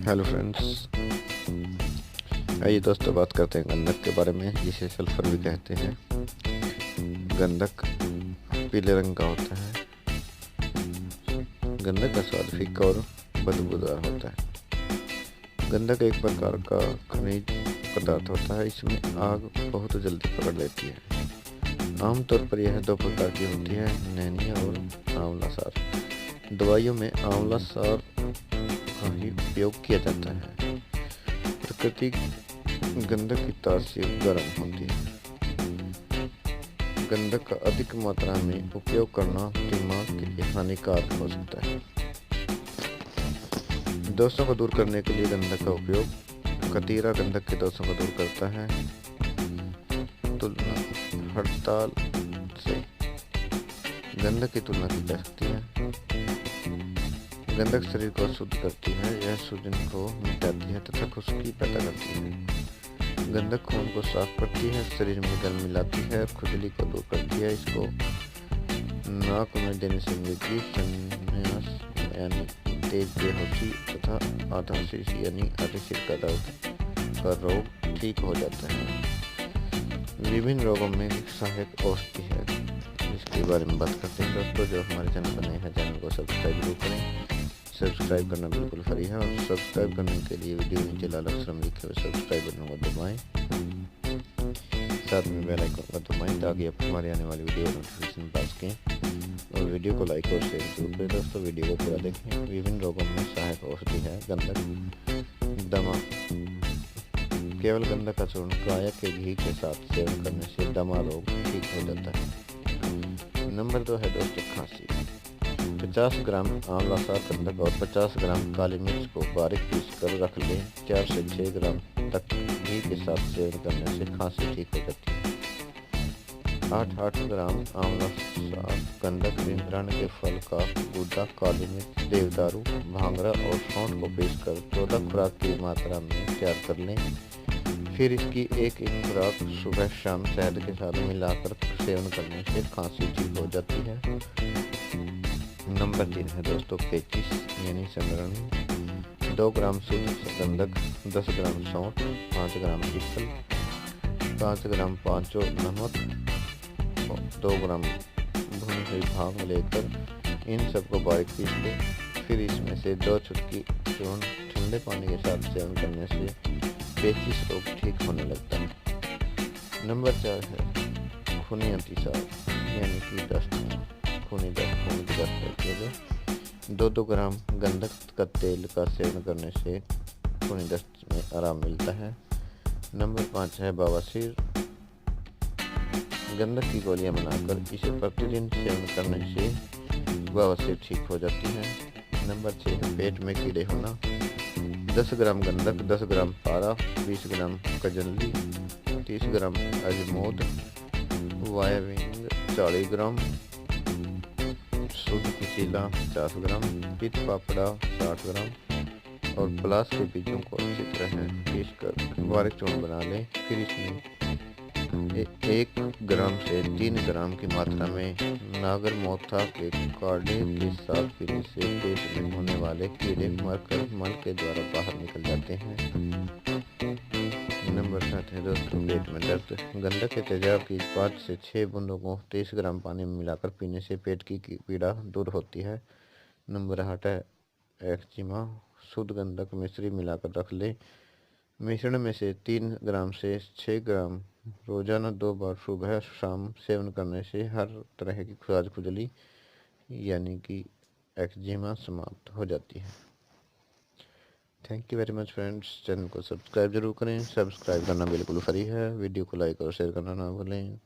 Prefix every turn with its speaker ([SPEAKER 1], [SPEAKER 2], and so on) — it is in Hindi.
[SPEAKER 1] हेलो फ्रेंड्स, आइए दोस्तों बात करते हैं गंधक के बारे में, जिसे सल्फर भी कहते हैं। गंधक पीले रंग का होता है। गंधक का स्वाद फीका और बदबूदार होता है। गंधक एक प्रकार का खनिज पदार्थ होता है। इसमें आग बहुत जल्दी पकड़ लेती है। आमतौर पर यह दो प्रकार की होती है, नैनी और आंवला सार। दवाइयों में आंवला सार का ही उपयोग किया जाता है। प्राकृतिक गंधक की तासीर गर्म होती है। गंधक का अधिक मात्रा में उपयोग करना दिमाग के लिए हानिकारक हो सकता है। दोषों को दूर करने के लिए गंधक का उपयोग। कतीरा गंधक के दोषों को दूर करता है। तुलना हड़ताल से गंधक की तुलना की जा सकती है। गंधक शरीर को शुद्ध करती है। यह सूजन को मिटाती है तथा खुश्की पैदा करती है। गंधक खून को साफ करती है, शरीर में जल मिलाती है और खुजली को दूर करती है। इसको नाक में देने से मृत्यु, संन्यास यानी तेज बेहोशी तथा आधा सिर यानी आधे सिर का दर्द का रोग ठीक हो जाता है। विभिन्न रोगों में सहायक औषधि है, इसके बारे में बात करते हैं दोस्तों। जो हमारे चैनल पर नए हैं, चैनल को सब्सक्राइब जरूर करें। सब्सक्राइब करना बिल्कुल फ्री है और सब्सक्राइब करने के लिए वीडियो नीचे लाल अक्षर में लिखे हुए सब्सक्राइब बटन को दबाएं, साथ में बेल आइकन को दबाएं ताकि आप हमारी आने वाली वीडियो नोटिफिकेशन पा सकें। और वीडियो को लाइक और शेयर जरूर करें दोस्तों। वीडियो को पूरा देखें। विभिन्न रोगों में सहायक औषधि है गंधक। दमा। केवल गंधक का चूर्ण गाय के घी के साथ सेवन करने से दमा रोग ठीक हो जाता है। नंबर 2 है दोस्तों खांसी। 50 ग्राम आंवला सार गंधक और 50 ग्राम काली मिर्च को बारीक पीस कर रख लें। 4 से 6 ग्राम तक घी के साथ सेवन करने से खांसी ठीक हो जाती है। 8 ग्राम आंवला सार गंधक इंद्रायण के फल का गूदा, काली मिर्च, देवदारू, भांगरा और सौंठ को पीस कर 14 खुराक की मात्रा में तैयार कर लें। फिर इसकी एक खुराक सुबह शाम शहद के साथ मिलाकर सेवन करने से खांसी ठीक हो जाती है। नंबर 3 है दोस्तों पेचिश यानी संग्रहण। 2 ग्राम शुद्ध गंधक, 10 ग्राम सौंठ, 5 ग्राम पीपल, 5 ग्राम पांचो नमक, 2 ग्राम भुनी हुई भांग लेकर इन सबको बारीक पीस लें। फिर इसमें से 2 चुटकी चूर्ण ठंडे पानी के साथ सेवन करने से पेचिश रोग ठीक होने लगता है। नंबर 4 है खूनी अतिसार यानी कि दस्त। खूनी दस्त होती है जो 2 ग्राम गंधक का तेल का सेवन करने से खूनी दस्त में आराम मिलता है। नंबर 5 है बवासीर। गंधक की गोलियां बनाकर इसे प्रतिदिन सेवन करने से बवासीर ठीक हो जाती है। नंबर 6 है पेट में कीड़े होना। 10 ग्राम गंधक, 10 ग्राम पारा, 20 ग्राम कजली, 30 ग्राम अजमोद, वायविंग 40 ग्राम, शुद्ध कुचीला 50 ग्राम, पित पापड़ा 60 ग्राम और पलाश के बीजों को अच्छी तरह पीस कर बारीक चूर्ण बना लें। फिर इसमें 1 ग्राम से 3 ग्राम की मात्रा में नागर मोथा के काढ़े के साथ पीने से पेट में होने वाले कीड़े मरकर मल के द्वारा बाहर निकल जाते हैं। नंबर 7 है दोस्तों पेट में दर्द। गंधक के तेजाब की 5 से 6 बूंदों को 30 ग्राम पानी में मिलाकर पीने से पेट की पीड़ा दूर होती है। नंबर 8 है एक्जिमा। शुद्ध गंधक मिश्री मिलाकर रख ले। मिश्रण में से 3 ग्राम से 6 ग्राम रोजाना 2 बार सुबह शाम सेवन करने से हर तरह की खुराज खुजली यानी कि एक्जिमा समाप्त हो जाती है। Thank you very much friends. Channel को सब्सक्राइब जरूर करें। सब्सक्राइब करना बिल्कुल फ्री है। वीडियो को लाइक और शेयर करना ना भूलें।